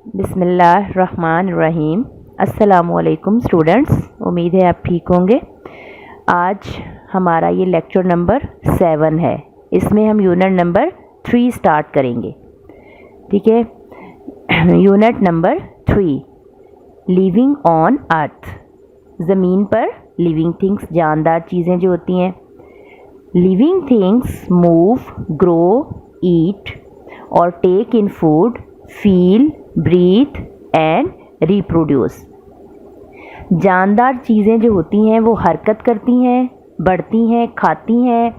बिस्मिल्लाहिर्रहमानिर्रहीम। अस्सलामुअलैकुम स्टूडेंट्स, उम्मीद है आप ठीक होंगे। आज हमारा ये लेक्चर नंबर 7 है। इसमें हम यूनिट नंबर 3 स्टार्ट करेंगे। ठीक है, unit number 3, living on earth. ज़मीन पर लिविंग थिंग्स, जानदार चीज़ें जो होती हैं। Living things move, grow, eat और take in food, feel, breathe and reproduce. जानदार चीज़ें जो होती हैं वो हरकत करती हैं, बढ़ती हैं, खाती हैं,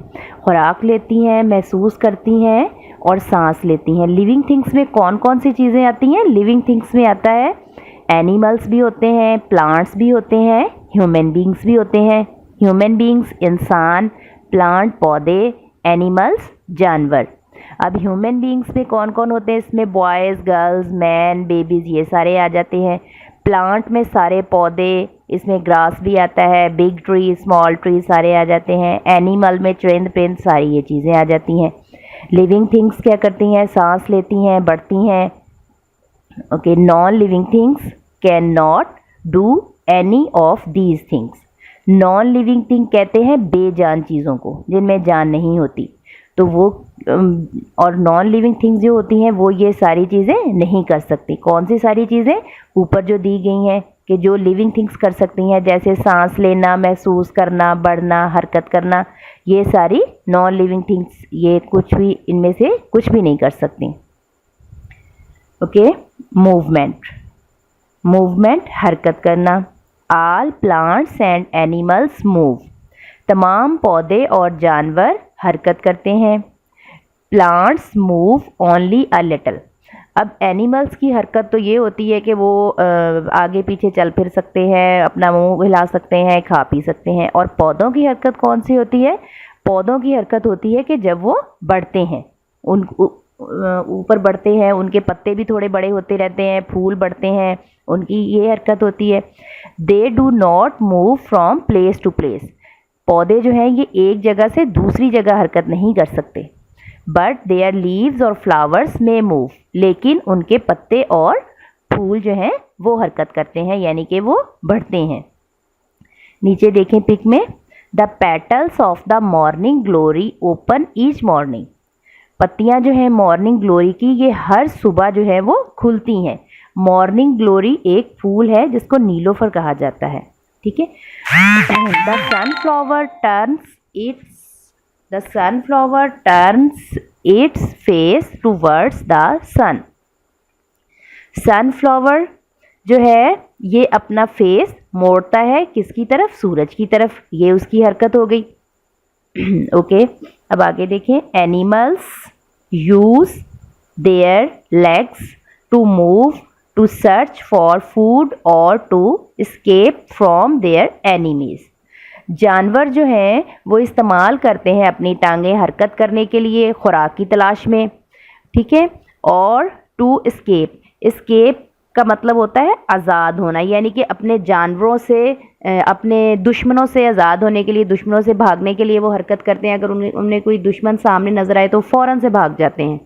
खुराक लेती हैं, महसूस करती हैं और सांस लेती हैं। लिविंग थिंग्स में कौन कौन सी चीज़ें आती हैं? लिविंग थिंग्स में आता है एनिमल्स भी होते हैं, प्लांट्स भी होते हैं, ह्यूमन बींग्स भी होते हैं। ह्यूमन बींग्स इंसान, प्लांट पौधे, एनिमल्स जानवर। अब ह्यूमन बींग्स में कौन कौन होते हैं? इसमें बॉयज़, गर्ल्स, मैन, बेबीज़ ये सारे आ जाते हैं। प्लांट में सारे पौधे, इसमें ग्रास भी आता है, बिग ट्री, स्मॉल ट्री सारे आ जाते हैं। एनिमल में चरिंद परिंद सारी ये चीज़ें आ जाती हैं। लिविंग थिंग्स क्या करती हैं? सांस लेती हैं, बढ़ती हैं। Okay, non living things can not do any of these things. Non living thing कहते हैं बेजान चीज़ों को, जिनमें जान नहीं होती। तो वो और नॉन लिविंग थिंग्स जो होती हैं वो ये सारी चीज़ें नहीं कर सकती। कौन सी सारी चीज़ें? ऊपर जो दी गई हैं कि जो लिविंग थिंग्स कर सकती हैं, जैसे सांस लेना, महसूस करना, बढ़ना, हरकत करना, ये सारी नॉन लिविंग थिंग्स, ये कुछ भी इनमें से कुछ भी नहीं कर सकती। Okay, movement. मूवमेंट हरकत करना। All plants and animals move. तमाम पौधे और जानवर हरकत करते हैं। Plants move only a little. अब एनिमल्स की हरकत तो ये होती है कि वो आगे पीछे चल फिर सकते हैं, अपना मुंह हिला सकते हैं, खा पी सकते हैं। और पौधों की हरकत कौन सी होती है? पौधों की हरकत होती है कि जब वो बढ़ते हैं, उन ऊपर बढ़ते हैं, उनके पत्ते भी थोड़े बड़े होते रहते हैं, फूल बढ़ते हैं, उनकी ये हरकत होती है। They do not move from place to place. पौधे जो हैं ये एक जगह से दूसरी जगह हरकत नहीं कर सकते। बट देयर लीव्स और फ्लावर्स में मूव। लेकिन उनके पत्ते और फूल जो हैं वो हरकत करते हैं, यानी कि वो बढ़ते हैं। नीचे देखें पिक में, the petals of the morning glory open each morning. पत्तियां जो हैं मॉर्निंग ग्लोरी की, ये हर सुबह जो है वो खुलती हैं। मॉर्निंग ग्लोरी एक फूल है जिसको नीलोफर कहा जाता है। ठीक है। The sunflower turns its face towards the sun. Sunflower जो है ये अपना फेस मोड़ता है किसकी तरफ? सूरज की तरफ। ये उसकी हरकत हो गई। ओके, अब आगे देखें। Animals use their legs to move, to search for food और to escape from their enemies. जानवर जो हैं वो इस्तेमाल करते हैं अपनी टांगें हरकत करने के लिए, खुराक की तलाश में। ठीक है। और टू escape, escape का मतलब होता है आज़ाद होना, यानी कि अपने जानवरों से, अपने दुश्मनों से आज़ाद होने के लिए, दुश्मनों से भागने के लिए वो हरकत करते हैं। अगर उन्हें कोई दुश्मन सामने नजर आए तो फ़ौरन से भाग जाते हैं।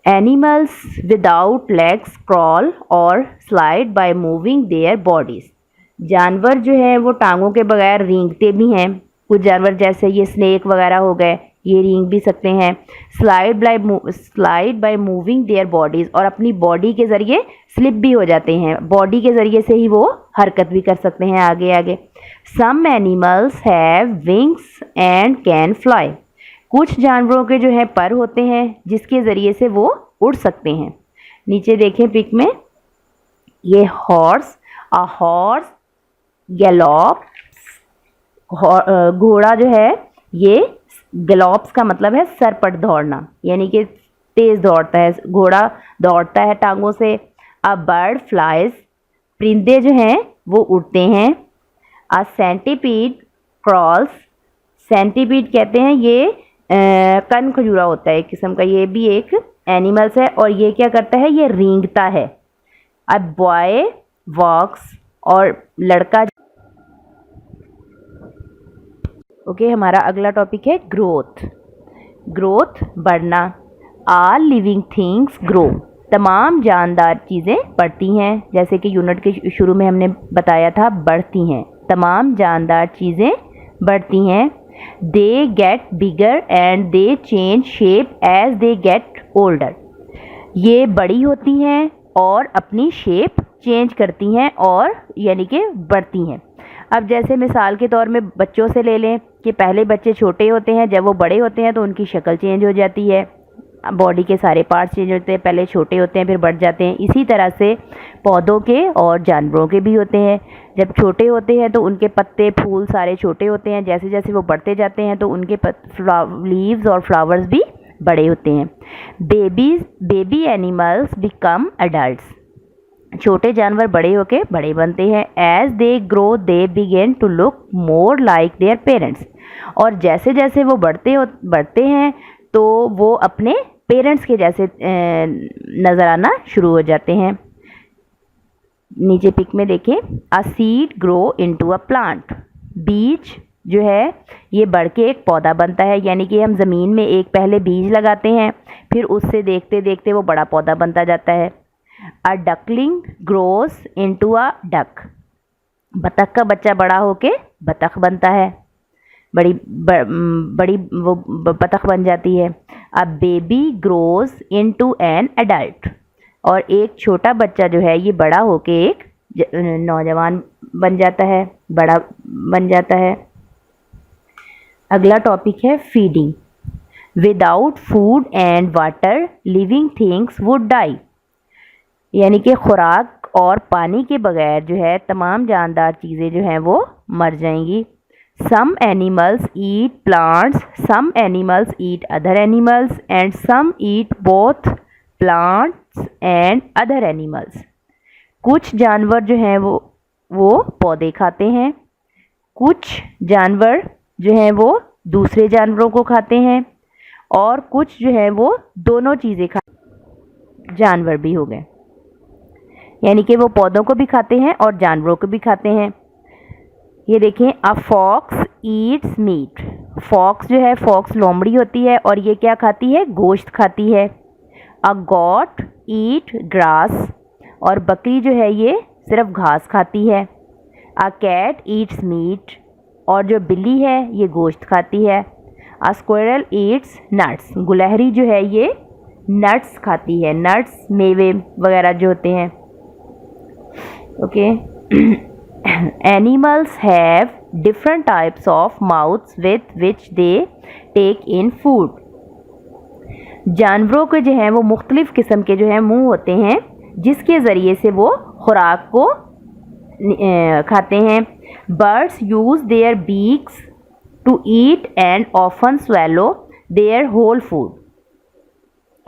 एनिमल्स विदाउट लेग्स क्रॉल और slide by moving their bodies. जानवर जो है वो टांगों के बगैर रेंगते भी हैं। कुछ जानवर जैसे ये स्नेक वगैरह हो गए, ये रेंग भी सकते हैं। Slide by moving their bodies, और अपनी बॉडी के ज़रिए स्लिप भी हो जाते हैं। बॉडी के ज़रिए से ही वो हरकत भी कर सकते हैं आगे आगे। Some animals have wings and can fly. कुछ जानवरों के जो है पर होते हैं जिसके ज़रिए से वो उड़ सकते हैं। नीचे देखें पिक में, ये हॉर्स, अ हॉर्स गैलोप्स। घोड़ा जो है ये गैलोप्स का मतलब है सरपट दौड़ना, यानी कि तेज़ दौड़ता है। घोड़ा दौड़ता है टांगों से। अ बर्ड फ्लाइज, परिंदे जो हैं वो उड़ते हैं। अ सेंटीपीड क्रॉल्स, सेंटीपीड कहते हैं ये कन खजूरा होता है एक किस्म का, ये भी एक एनिमल्स है। और ये क्या करता है? ये रेंगता है। अब बॉय वॉक्स, और लड़का। ओके, हमारा अगला टॉपिक है ग्रोथ। ग्रोथ, बढ़ना। All living things grow. तमाम जानदार चीज़ें बढ़ती हैं, जैसे कि यूनिट के शुरू में हमने बताया था, बढ़ती हैं। तमाम जानदार चीज़ें बढ़ती हैं। They get bigger and they change shape as they get older. ये बड़ी होती हैं और अपनी शेप चेंज करती हैं और यानी कि बढ़ती हैं। अब जैसे मिसाल के तौर में बच्चों से ले लें कि पहले बच्चे छोटे होते हैं, जब वो बड़े होते हैं तो उनकी शक्ल चेंज हो जाती है, बॉडी के सारे पार्ट्स चेंज होते हैं, पहले छोटे होते हैं फिर बढ़ जाते हैं। इसी तरह से पौधों के और जानवरों के भी होते हैं। जब छोटे होते हैं तो उनके पत्ते फूल सारे छोटे होते हैं, जैसे जैसे वो बढ़ते जाते हैं तो उनके लीव्स और फ्लावर्स भी बड़े होते हैं। Baby animals become adults. छोटे जानवर बड़े होके बड़े बनते हैं। As they grow they begin to look more like their parents. और जैसे जैसे वो बढ़ते हैं तो वो अपने पेरेंट्स के जैसे नज़र आना शुरू हो जाते हैं। नीचे पिक में देखें, a seed grow into a plant. बीज जो है ये बढ़ के एक पौधा बनता है, यानी कि हम ज़मीन में एक पहले बीज लगाते हैं, फिर उससे देखते देखते वो बड़ा पौधा बनता जाता है। A duckling grows into a duck. बतख का बच्चा बड़ा होके बतख बनता है, बड़ी वो बतख बन जाती है। A baby grows into an adult. और एक छोटा बच्चा जो है ये बड़ा होके एक नौजवान बन जाता है, बड़ा बन जाता है। अगला टॉपिक है feeding. Without food and water living things would die. यानी कि खुराक और पानी के बगैर जो है तमाम जानदार चीज़ें जो हैं वो मर जाएंगी। Some animals eat plants, some animals eat other animals and some eat both plants and other animals. कुछ जानवर जो हैं वो पौधे खाते हैं, कुछ जानवर जो हैं वो दूसरे जानवरों को खाते हैं, और कुछ जो है वो दोनों चीज़ें जानवर भी हो गए, यानी कि वो पौधों को भी खाते हैं और जानवरों को भी खाते हैं। ये देखें, a fox eats meat. Fox जो है, फॉक्स लोमड़ी होती है और ये क्या खाती है, गोश्त खाती है। A goat eat grass. और बकरी जो है ये सिर्फ घास खाती है। A cat eats meat. और जो बिल्ली है ये गोश्त खाती है। A squirrel eats nuts. गुलहरी जो है ये नट्स खाती है, नट्स मेवे वगैरह जो होते हैं। Okay. Animals have different types of mouths with which they take in food. जानवरों के जो हैं वो मुख्तलिफ किस्म के जो हैं मुंह होते हैं जिसके ज़रिए से वो खुराक को खाते हैं। Birds use their beaks to eat and often swallow their whole food.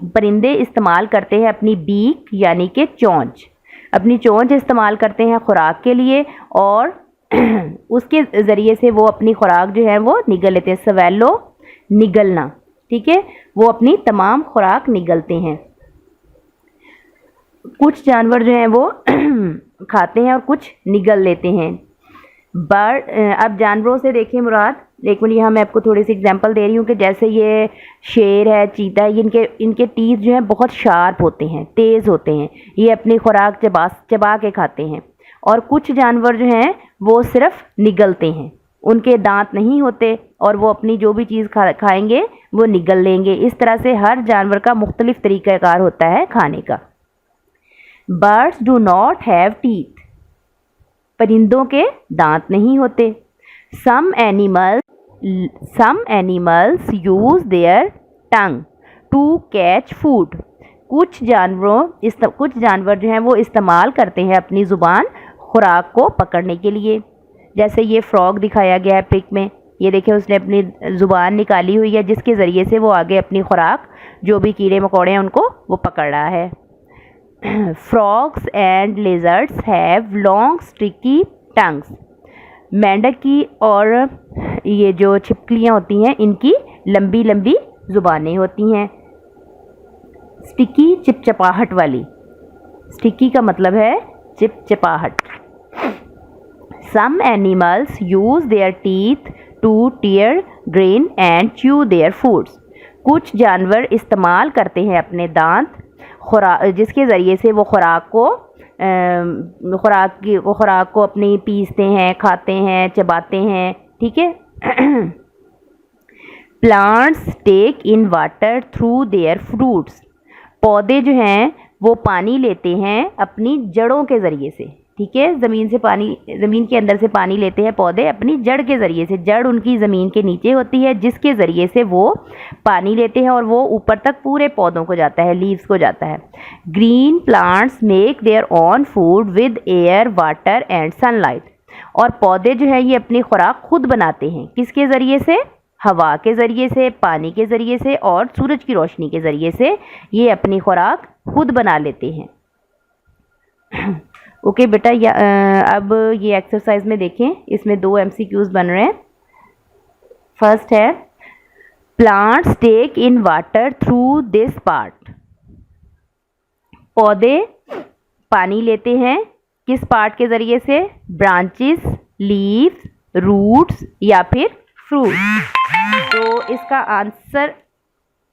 परिंदे इस्तेमाल करते हैं अपनी बीक यानी कि चोंच, अपनी चोंच इस्तेमाल करते हैं खुराक के लिए और उसके ज़रिए से वो अपनी खुराक जो है वो निगल लेते हैं। स्वेलो निगलना, ठीक है, वो अपनी तमाम खुराक निगलते हैं। कुछ जानवर जो हैं वो खाते हैं और कुछ निगल लेते हैं। अब जानवरों से देखें मुराद, एक मिनट, यहाँ मैं आपको थोड़ी सी एग्जांपल दे रही हूँ कि जैसे ये शेर है, चीता है, इनके टीथ जो हैं बहुत शार्प होते हैं, तेज़ होते हैं, ये अपनी खुराक चबा के खाते हैं। और कुछ जानवर जो हैं वो सिर्फ निगलते हैं, उनके दांत नहीं होते और वो अपनी जो भी चीज़ खाएंगे वो निगल लेंगे। इस तरह से हर जानवर का मुख्तलिफ तरीक़ाकार होता है खाने का। Birds do not have teeth. परिंदों के दांत नहीं होते। Some animals use their tongue to catch food. कुछ जानवर जो हैं वो इस्तेमाल करते हैं अपनी ज़ुबान खुराक को पकड़ने के लिए। जैसे ये फ्रॉग दिखाया गया है पिक में, ये देखें उसने अपनी ज़ुबान निकाली हुई है जिसके ज़रिए से वो आगे अपनी खुराक जो भी कीड़े मकोड़े हैं उनको वो पकड़ रहा है। Frogs and lizards have long sticky tongues. मेंढक की और ये जो छिपकलियाँ होती हैं इनकी लंबी लंबी ज़ुबानें होती हैं। स्टिकी चिपचिपाहट वाली, स्टिकी का मतलब है चिपचिपाहट। Some animals use their teeth to tear grain and chew their foods. कुछ जानवर इस्तेमाल करते हैं अपने दांत जिसके ज़रिए से वो खुराक को अपनी पीसते हैं, खाते हैं, चबाते हैं, ठीक है। Plants take in water through their fruits, पौधे जो हैं वो पानी लेते हैं अपनी जड़ों के ज़रिए से, ठीक है। ज़मीन के अंदर से पानी लेते हैं पौधे अपनी जड़ के ज़रिए से। जड़ उनकी ज़मीन के नीचे होती है, जिसके ज़रिए से वो पानी लेते हैं और वो ऊपर तक पूरे पौधों को जाता है, लीव्स को जाता है। Green plants make their own food with air, water and sunlight, और पौधे जो है ये अपनी खुराक खुद बनाते हैं, किसके ज़रिए से? हवा के ज़रिए से, पानी के ज़रिए से और सूरज की रोशनी के ज़रिए से ये अपनी खुराक खुद बना लेते हैं। ओके बेटा, अब ये एक्सरसाइज में देखें, इसमें 2 MCQs बन रहे हैं। फर्स्ट है plants take in water through this part, पौधे पानी लेते हैं किस पार्ट के ज़रिए से? ब्रांचेस, लीव्स, रूट्स या फिर फ्रूट।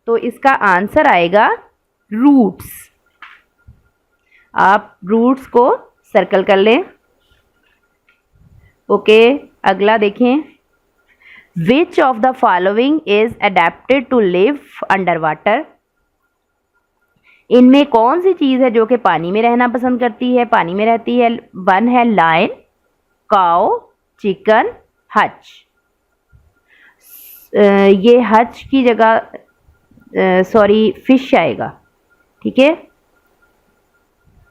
तो इसका आंसर आएगा रूट्स। आप रूट्स को सर्कल कर लें। ओके, अगला देखें, which of the following is adapted to live under water, इनमें कौन सी चीज़ है जो कि पानी में रहना पसंद करती है, पानी में रहती है? 1 है लायन, काऊ, चिकन, हच। ये हच की जगह फिश आएगा, ठीक है।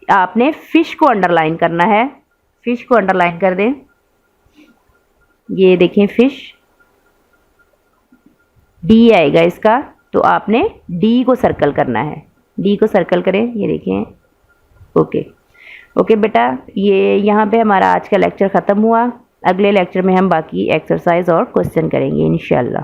आपने फिश को अंडरलाइन करना है, फिश को अंडरलाइन कर दें। ये देखें फिश, डी आएगा इसका, तो आपने डी को सर्कल करना है, डी को सर्कल करें। ये देखें, ओके बेटा, ये यहाँ पे हमारा आज का लेक्चर ख़त्म हुआ। अगले लेक्चर में हम बाकी एक्सरसाइज और क्वेश्चन करेंगे इंशाल्लाह।